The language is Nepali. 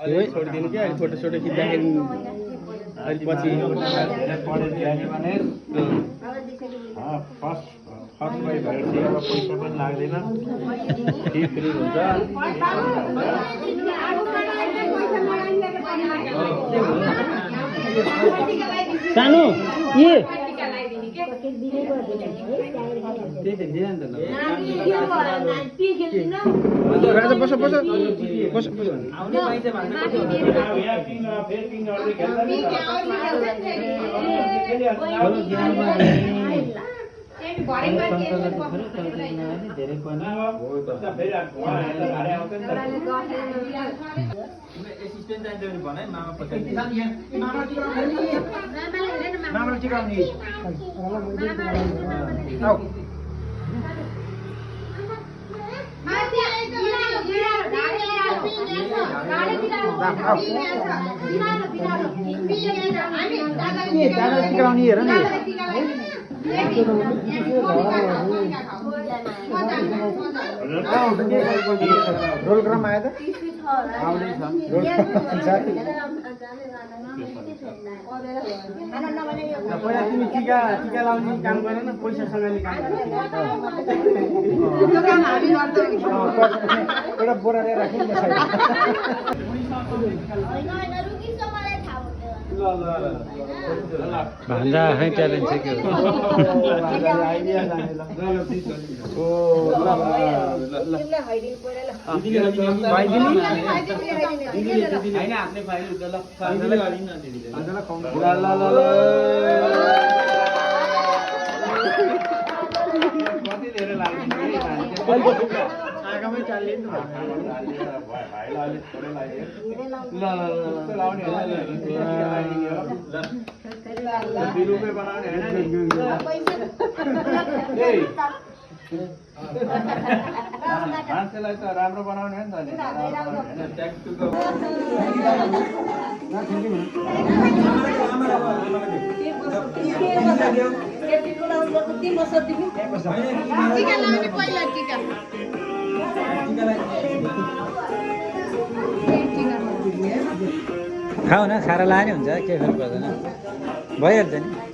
अलि छोडिदिनु कि अहिले फोटो सोटो खिच्दाखेरि अहिले पछि फर्स्टमै भएपछि अब पैसा पनि लाग्दैन फ्री हुन्छ सानो ए राजा बस बस बस बस हेर नि रोल क्रम आयो त पहिला तिमी टिका टिका लाउने काम गर न पैसासँगले काम एउटा बोरा लिएर राख्नु न भान्जा आफै ट्यालेन्ट छ के आगामै चाल्यो नि मान्छेलाई त राम्रो बनाउने हो नि खाऊ न खाएर लाने हुन्छ के फरक पर्दैन भइहाल्छ नि